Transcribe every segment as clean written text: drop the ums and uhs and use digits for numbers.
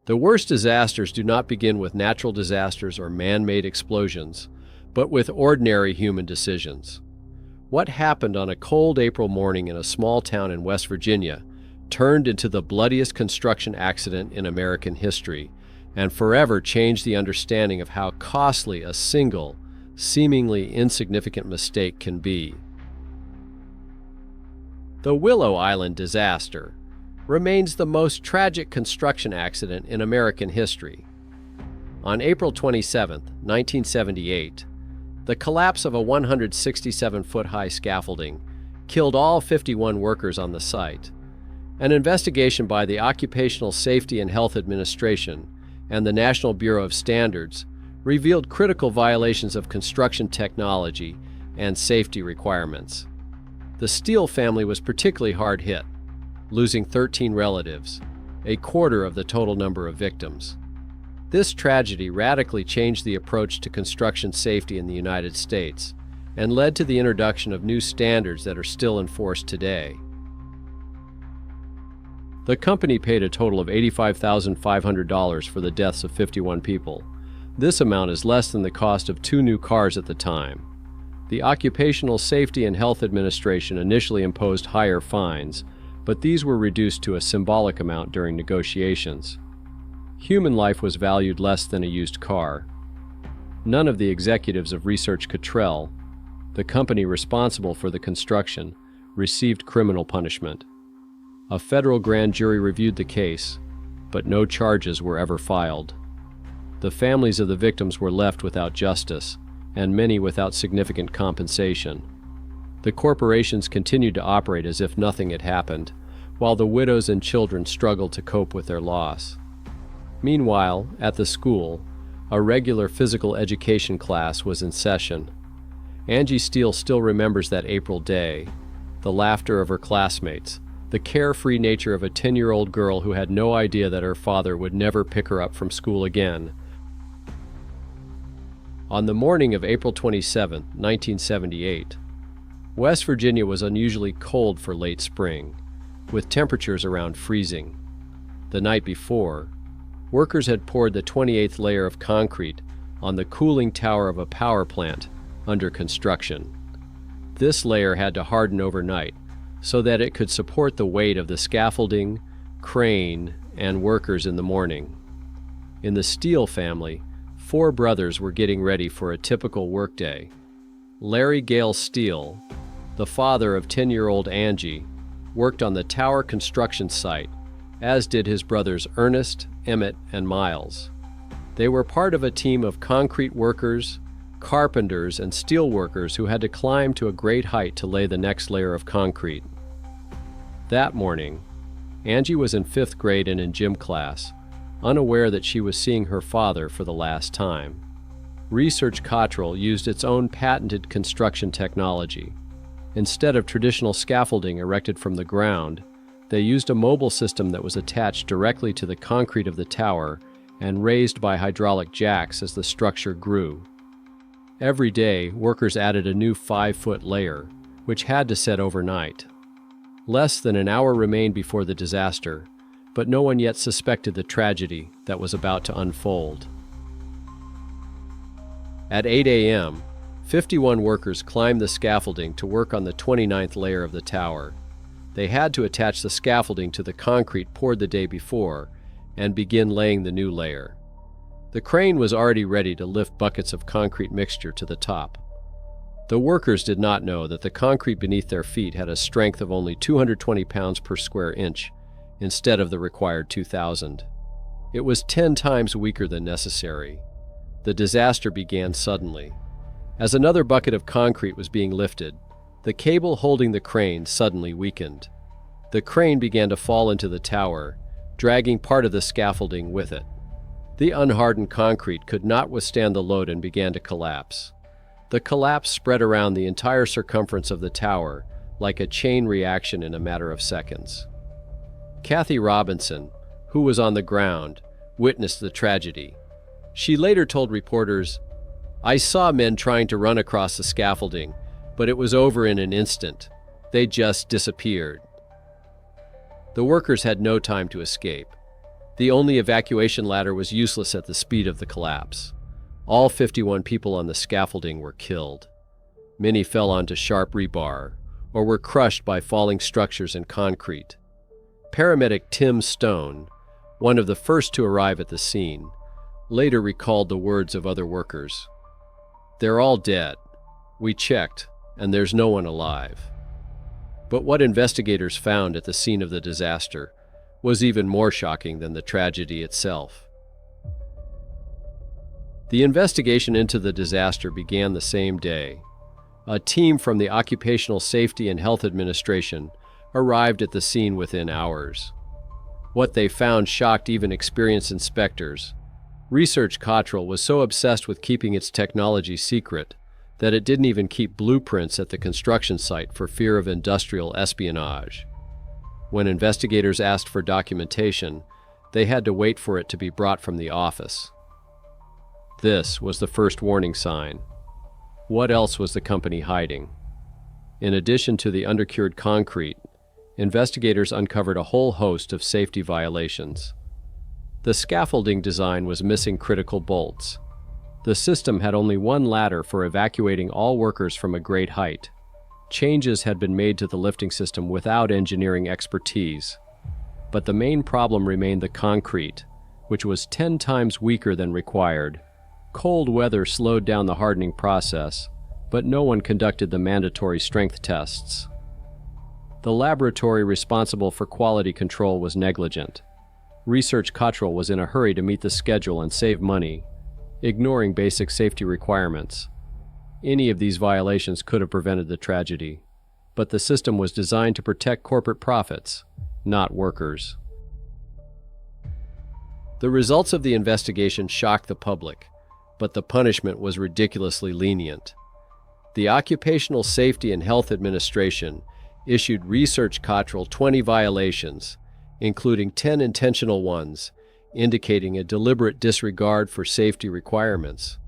The worst disasters do not begin with natural disasters or man-made explosions, but with ordinary human decisions. What happened on a cold April morning in a small town in West Virginia turned into the bloodiest construction accident in American history and forever changed the understanding of how costly a single, seemingly insignificant mistake can be. The Willow Island disaster remains the most tragic construction accident in American history. On April 27, 1978, the collapse of a 167-foot-high scaffolding killed all 51 workers on the site. An investigation by the Occupational Safety and Health Administration and the National Bureau of Standards revealed critical violations of construction technology and safety requirements. The Steele family was particularly hard hit, losing 13 relatives, a quarter of the total number of victims. This tragedy radically changed the approach to construction safety in the United States and led to the introduction of new standards that are still enforced today. The company paid a total of $85,500 for the deaths of 51 people. This amount is less than the cost of 2 new cars at the time. The Occupational Safety and Health Administration initially imposed higher fines, but these were reduced to a symbolic amount during negotiations. Human life was valued less than a used car. None of the executives of Research Cottrell, the company responsible for the construction, received criminal punishment. A federal grand jury reviewed the case, but no charges were ever filed. The families of the victims were left without justice, and many without significant compensation. The corporations continued to operate as if nothing had happened, while the widows and children struggled to cope with their loss. Meanwhile, at the school, a regular physical education class was in session. Angie Steele still remembers that April day, the laughter of her classmates, the carefree nature of a 10-year-old girl who had no idea that her father would never pick her up from school again. On the morning of April 27, 1978, West Virginia was unusually cold for late spring, with temperatures around freezing. The night before, workers had poured the 28th layer of concrete on the cooling tower of a power plant under construction. This layer had to harden overnight so that it could support the weight of the scaffolding, crane, and workers in the morning. In the Steele family, 4 brothers were getting ready for a typical workday. Larry Gale Steele, the father of 10-year-old Angie, worked on the tower construction site, as did his brothers Ernest, Emmett, and Miles. They were part of a team of concrete workers, carpenters, and steel workers who had to climb to a great height to lay the next layer of concrete. That morning, Angie was in 5th grade and in gym class, unaware that she was seeing her father for the last time. Research Cottrell used its own patented construction technology. Instead of traditional scaffolding erected from the ground, they used a mobile system that was attached directly to the concrete of the tower and raised by hydraulic jacks as the structure grew. Every day, workers added a new 5-foot layer, which had to set overnight. Less than an hour remained before the disaster, but no one yet suspected the tragedy that was about to unfold. At 8 a.m., 51 workers climbed the scaffolding to work on the 29th layer of the tower. They had to attach the scaffolding to the concrete poured the day before and begin laying the new layer. The crane was already ready to lift buckets of concrete mixture to the top. The workers did not know that the concrete beneath their feet had a strength of only 220 pounds per square inch, instead of the required 2,000. It was 10 times weaker than necessary. The disaster began suddenly. As another bucket of concrete was being lifted, the cable holding the crane suddenly weakened. The crane began to fall into the tower, dragging part of the scaffolding with it. The unhardened concrete could not withstand the load and began to collapse. The collapse spread around the entire circumference of the tower like a chain reaction in a matter of seconds. Kathy Robinson, who was on the ground, witnessed the tragedy. She later told reporters, "I saw men trying to run across the scaffolding, but it was over in an instant. They just disappeared." The workers had no time to escape. The only evacuation ladder was useless at the speed of the collapse. All 51 people on the scaffolding were killed. Many fell onto sharp rebar or were crushed by falling structures and concrete. Paramedic Tim Stone, one of the first to arrive at the scene, later recalled the words of other workers. "They're all dead. We checked, and there's no one alive." But what investigators found at the scene of the disaster was even more shocking than the tragedy itself. The investigation into the disaster began the same day. A team from the Occupational Safety and Health Administration arrived at the scene within hours. What they found shocked even experienced inspectors. Research Cottrell was so obsessed with keeping its technology secret that it didn't even keep blueprints at the construction site for fear of industrial espionage. When investigators asked for documentation, they had to wait for it to be brought from the office. This was the first warning sign. What else was the company hiding? In addition to the undercured concrete, investigators uncovered a whole host of safety violations. The scaffolding design was missing critical bolts. The system had only one ladder for evacuating all workers from a great height. Changes had been made to the lifting system without engineering expertise. But the main problem remained the concrete, which was 10 times weaker than required. Cold weather slowed down the hardening process, but no one conducted the mandatory strength tests. The laboratory responsible for quality control was negligent. Research Cottrell was in a hurry to meet the schedule and save money, ignoring basic safety requirements. Any of these violations could have prevented the tragedy, but the system was designed to protect corporate profits, not workers. The results of the investigation shocked the public, but the punishment was ridiculously lenient. The Occupational Safety and Health Administration issued Research Cottrell 20 violations, including 10 intentional ones, indicating a deliberate disregard for safety requirements.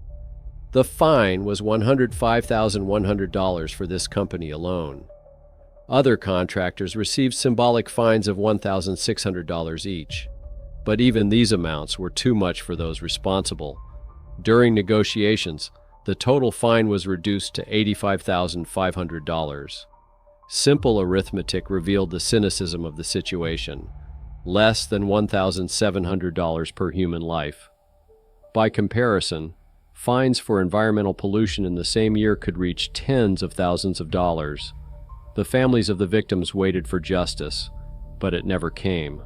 The fine was $105,100 for this company alone. Other contractors received symbolic fines of $1,600 each, but even these amounts were too much for those responsible. During negotiations, the total fine was reduced to $85,500. Simple arithmetic revealed the cynicism of the situation. Less than $1,700 per human life. By comparison, fines for environmental pollution in the same year could reach tens of thousands of dollars. The families of the victims waited for justice, but it never came.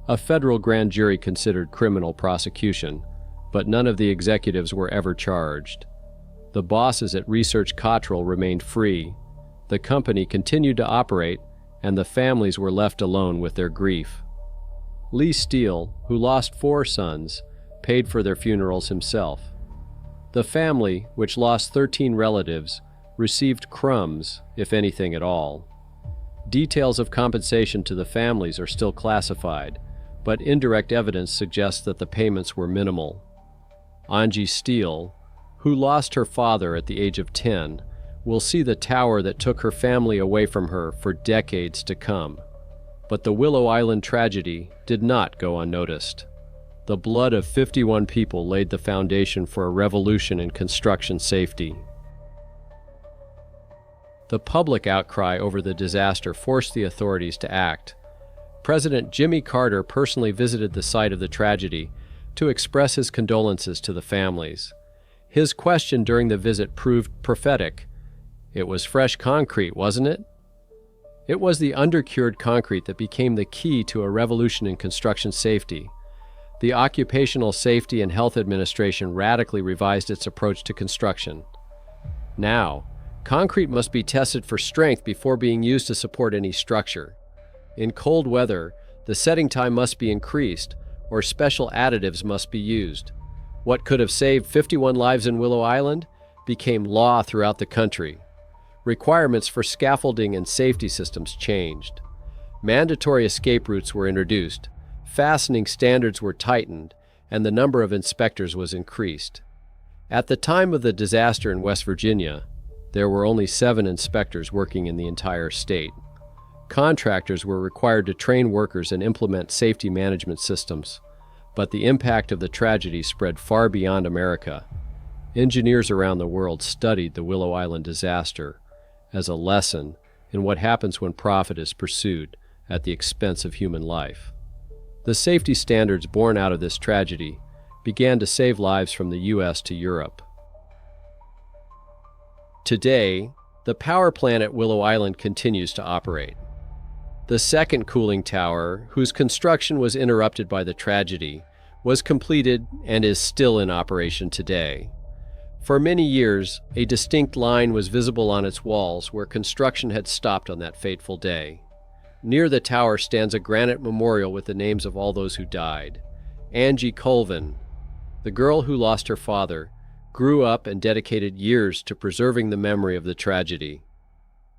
A federal grand jury considered criminal prosecution, but none of the executives were ever charged. The bosses at Research Cottrell remained free. The company continued to operate, and the families were left alone with their grief. Lee Steele, who lost 4 sons, paid for their funerals himself. The family, which lost 13 relatives, received crumbs, if anything at all. Details of compensation to the families are still classified, but indirect evidence suggests that the payments were minimal. Angie Steele, who lost her father at the age of 10, will see the tower that took her family away from her for decades to come. But the Willow Island tragedy did not go unnoticed. The blood of 51 people laid the foundation for a revolution in construction safety. The public outcry over the disaster forced the authorities to act. President Jimmy Carter personally visited the site of the tragedy to express his condolences to the families. His question during the visit proved prophetic. It was fresh concrete, wasn't it? It was the undercured concrete that became the key to a revolution in construction safety. The Occupational Safety and Health Administration radically revised its approach to construction. Now, concrete must be tested for strength before being used to support any structure. In cold weather, the setting time must be increased, or special additives must be used. What could have saved 51 lives in Willow Island became law throughout the country. Requirements for scaffolding and safety systems changed. Mandatory escape routes were introduced, fastening standards were tightened, and the number of inspectors was increased. At the time of the disaster in West Virginia, there were only 7 inspectors working in the entire state. Contractors were required to train workers and implement safety management systems, but the impact of the tragedy spread far beyond America. Engineers around the world studied the Willow Island disaster as a lesson in what happens when profit is pursued at the expense of human life. The safety standards born out of this tragedy began to save lives from the U.S. to Europe. Today, the power plant at Willow Island continues to operate. The second cooling tower, whose construction was interrupted by the tragedy, was completed and is still in operation today. For many years, a distinct line was visible on its walls where construction had stopped on that fateful day. Near the tower stands a granite memorial with the names of all those who died. Angie Colvin, the girl who lost her father, grew up and dedicated years to preserving the memory of the tragedy.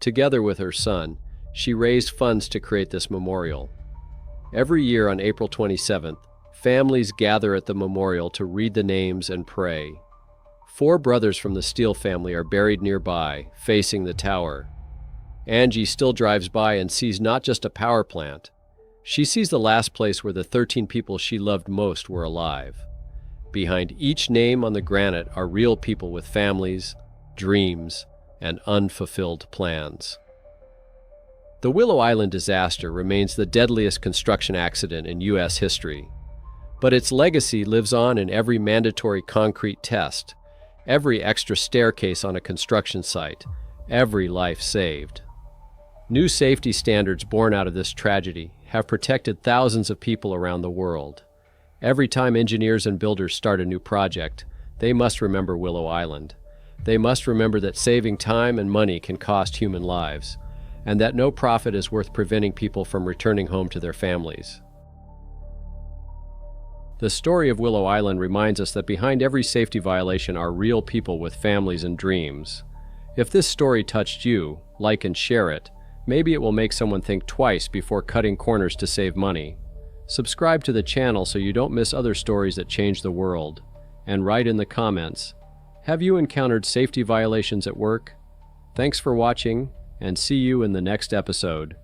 Together with her son, she raised funds to create this memorial. Every year on April 27th, families gather at the memorial to read the names and pray. 4 brothers from the Steele family are buried nearby, facing the tower. Angie still drives by and sees not just a power plant. She sees the last place where the 13 people she loved most were alive. Behind each name on the granite are real people with families, dreams, and unfulfilled plans. The Willow Island disaster remains the deadliest construction accident in U.S. history, but its legacy lives on in every mandatory concrete test, every extra staircase on a construction site, every life saved. New safety standards born out of this tragedy have protected thousands of people around the world. Every time engineers and builders start a new project, they must remember Willow Island. They must remember that saving time and money can cost human lives, and that no profit is worth preventing people from returning home to their families. The story of Willow Island reminds us that behind every safety violation are real people with families and dreams. If this story touched you, like and share it. Maybe it will make someone think twice before cutting corners to save money. Subscribe to the channel so you don't miss other stories that change the world. And write in the comments, have you encountered safety violations at work? Thanks for watching, and see you in the next episode.